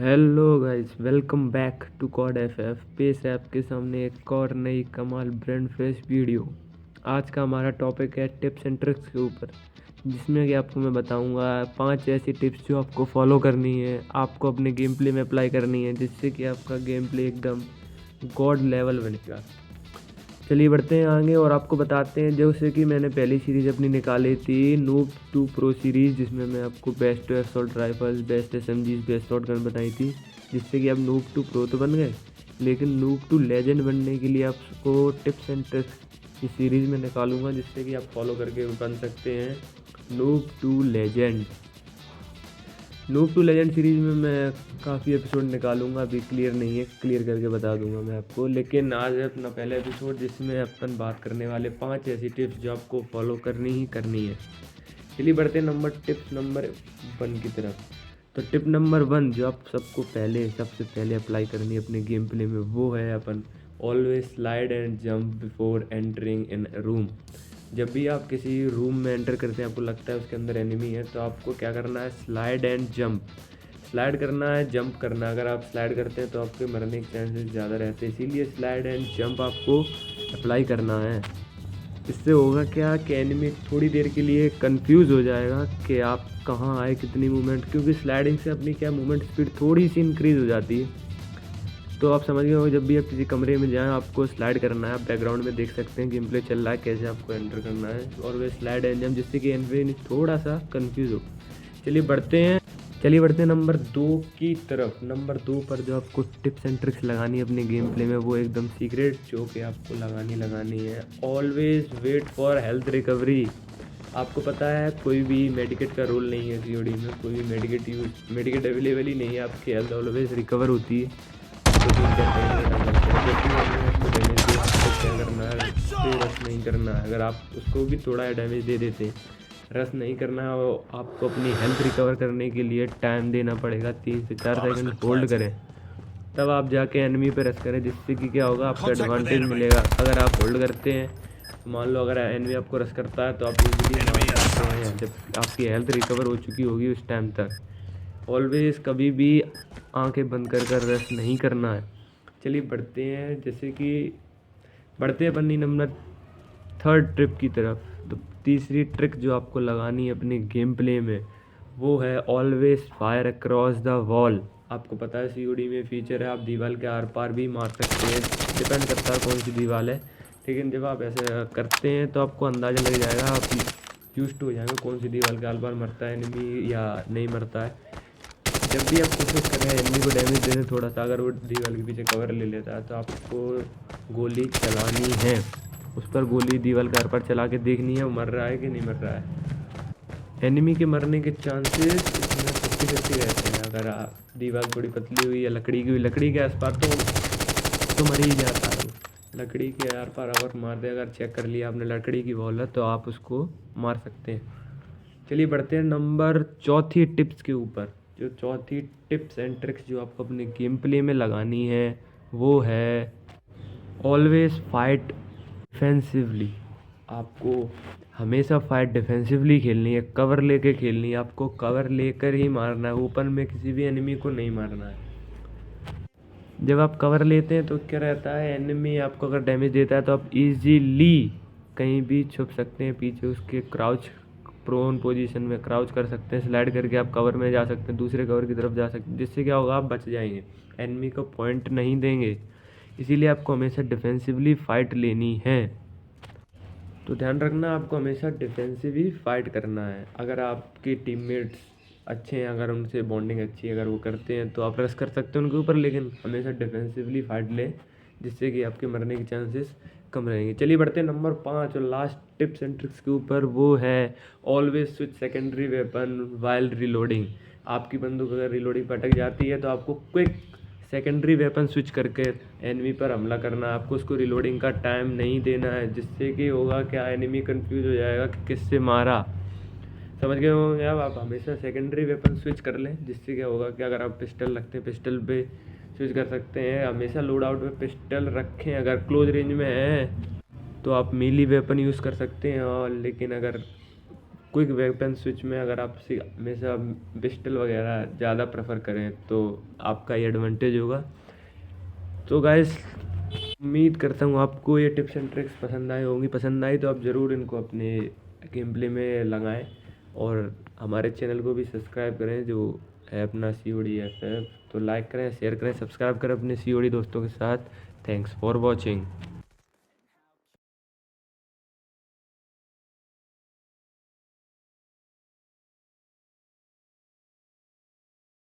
Hello guys, welcome back to COD FF. पेश है आपके सामने एक और नई कमाल ब्रांड फ्रेश वीडियो। आज का हमारा टॉपिक है टिप्स एंड ट्रिक्स के ऊपर, जिसमें कि आपको मैं बताऊंगा 5 ऐसी टिप्स जो आपको फॉलो करनी है, आपको अपने गेम प्ले में अप्लाई करनी है, जिससे कि आपका गेम प्ले एकदम गॉड लेवल बनेगा। चलिए बढ़ते हैं आगे और आपको बताते हैं। जैसे कि मैंने पहली सीरीज़ अपनी निकाली थी नूब 2 प्रो सीरीज़, जिसमें मैं आपको best assault rifles, best SMGs, best shotgun बताई थी, जिससे कि आप नूब 2 प्रो तो बन गए, लेकिन नूब 2 लेजेंड बनने के लिए आपको टिप्स एंड ट्रिक्स इस सीरीज़ में निकालूंगा, जिससे कि आप फॉलो करके बन सकते हैं noob 2 legend. Noob 2 legend series में मैं काफ़ी एपिसोड निकालूंगा, अभी क्लियर नहीं है, क्लियर करके बता दूंगा मैं आपको। लेकिन आज है अपना पहला एपिसोड, जिसमें अपन बात करने वाले 5 ऐसी टिप्स जो आपको फॉलो करनी ही करनी है। चलिए बढ़ते हैं टिप्स नंबर 1 की तरफ। तो टिप नंबर 1 जो आप सबसे पहले अप्लाई करनी है अपने गेम प्ले में, वो है अपन always slide and jump before entering in room. जब भी आप किसी रूम में एंटर करते हैं, आपको लगता है उसके अंदर एनिमी है, तो आपको क्या करना है, स्लाइड एंड जंप। स्लाइड करना है, जंप करना है। अगर आप स्लाइड करते हैं तो आपके मरने के चांसेस ज़्यादा रहते हैं, इसीलिए स्लाइड एंड जंप आपको अप्लाई करना है। इससे होगा क्या कि एनिमी थोड़ी देर के लिए कंफ्यूज हो जाएगा कि आप कहाँ आए, कितनी मूवमेंट, क्योंकि स्लाइडिंग से अपनी क्या मूवमेंट स्पीड थोड़ी सी इंक्रीज़ हो जाती है। तो आप समझ गए हो, जब भी आप किसी कमरे में जाएं आपको स्लाइड करना है। आप बैकग्राउंड में देख सकते हैं गेम प्ले चल रहा है, कैसे आपको एंटर करना है, और वे स्लाइड एंड जंप, जिससे कि एनिमी थोड़ा सा कंफ्यूज हो। चलिए बढ़ते हैं नंबर 2 की तरफ। नंबर 2 पर जो आपको टिप्स एंड ट्रिक्स लगानी है अपने गेम प्ले में, वो एकदम सीक्रेट जो कि आपको लगानी है। Always wait for health recovery. आपको पता है कोई भी मेडिकेट का रोल नहीं है सीओडी में, कोई भी मेडिकेट अवेलेबल ही नहीं है। आपकी हेल्थ ऑलवेज रिकवर होती है। तो जो कहते हैं आपको डैमेज दे, आपको क्या करना है, रश नहीं करना है। अगर आप उसको भी थोड़ा डैमेज दे देते हैं, रश नहीं करना है। आपको अपनी हेल्थ रिकवर करने के लिए टाइम देना पड़ेगा, 3 से 4 सेकंड होल्ड करें, तब आप जाके एनिमी पे रश करें, जिससे कि क्या होगा, आपको एडवांटेज मिलेगा। अगर आप होल्ड करते हैं तो मान लो अगर एनिमी आपको रश करता है तो आप इजीली मार सकते हैं जब आपकी हेल्थ रिकवर हो चुकी होगी उस टाइम तक। ऑलवेज कभी भी आंखें बंद कर रश नहीं करना है। चलिए बढ़ते हैं, जैसे कि बढ़ते हैं अपनी नंबर 3rd ट्रिप की तरफ। तो तीसरी ट्रिक जो आपको लगानी है अपने गेम प्ले में, वो है always fire across the wall. आपको पता है सीओडी में फीचर है, आप दीवार के आर पार भी मार सकते हैं, डिपेंड करता है कौन सी दीवार है। लेकिन जब आप ऐसे करते हैं तो आपको अंदाज़ा लग जाएगा, आप यूज्ड हो जाएंगे कौन सी दीवार के आर पार मरता है एनिमी या नहीं मरता है। जब भी आप कोशिश करें एनिमी को डैमेज देने, थोड़ा सा अगर वो दीवार के पीछे कवर ले लेता है तो आपको गोली चलानी है। उस पर गोली दीवार के आर पार चला के देखनी है वो मर रहा है कि नहीं मर रहा है। एनिमी के मरने के चांसेस इसमें 50-50 रहते हैं। अगर दीवार थोड़ी पतली हुई या लकड़ी की हुई, लकड़ी के आसपास तो मर ही जाता है। लकड़ी के आर पार अगर मार दे, अगर चेक कर लिया आपने लकड़ी की वॉल है, तो आप उसको मार सकते हैं। चलिए बढ़ते हैं नंबर 4 टिप्स के ऊपर। जो 4 टिप्स एंड ट्रिक्स जो आपको अपने गेम प्ले में लगानी है, वो है ऑलवेज फाइट डिफेंसिवली। आपको हमेशा फाइट डिफेंसिवली खेलनी है, कवर लेके खेलनी है। आपको कवर लेकर ही मारना है, ओपन में किसी भी एनिमी को नहीं मारना है। जब आप कवर लेते हैं तो क्या रहता है, एनिमी आपको अगर डैमेज देता है तो आप इजीली कहीं भी छुप सकते हैं, पीछे उसके क्राउच प्रोन पोजीशन में क्राउच कर सकते हैं, स्लाइड करके आप कवर में जा सकते हैं, दूसरे कवर की तरफ जा सकते हैं, जिससे क्या होगा, आप बच जाएंगे, एनिमी को पॉइंट नहीं देंगे। इसीलिए आपको हमेशा डिफेंसिवली फाइट लेनी है। तो ध्यान रखना, आपको हमेशा डिफेंसिवली फाइट करना है। अगर आपके टीममेट्स अच्छे हैं, अगर उनसे बॉन्डिंग अच्छी है, अगर वो करते हैं तो आप रश कर सकते हैं उनके ऊपर, लेकिन हमेशा डिफेंसिवली फाइट लें, जिससे कि आपके मरने के चांसेस कम रहेंगे। चलिए बढ़ते हैं नंबर 5 और लास्ट टिप्स एंड ट्रिक्स के ऊपर, वो है always switch secondary weapon while reloading. आपकी बंदूक अगर रिलोडिंग पर अटक जाती है तो आपको क्विक सेकेंडरी वेपन स्विच करके एनिमी पर हमला करना है। आपको उसको रिलोडिंग का टाइम नहीं देना है, जिससे कि होगा क्या, एनिमी कंफ्यूज हो जाएगा कि किससे मारा। समझ गए होंगे आप हमेशा सेकेंडरी वेपन स्विच कर लें, जिससे क्या होगा कि अगर आप पिस्टल रखते हैं, पिस्टल पे स्विच कर सकते हैं। हमेशा लोड आउट में पिस्टल रखें। अगर क्लोज रेंज में है तो आप मीली वेपन यूज़ कर सकते हैं, और लेकिन अगर क्विक वेपन स्विच में अगर आप हमेशा पिस्टल वगैरह ज़्यादा प्रेफर करें तो आपका ये एडवांटेज होगा। तो गाइस, उम्मीद करता हूँ आपको ये टिप्स एंड ट्रिक्स पसंद आए होंगी। पसंद आई तो आप ज़रूर इनको अपने गेम प्ले में लगाएं और हमारे चैनल को भी सब्सक्राइब करें जो है अपना COD FF। तो लाइक करें, शेयर करें, सब्सक्राइब करें अपने COD दोस्तों के साथ। Thanks for watching.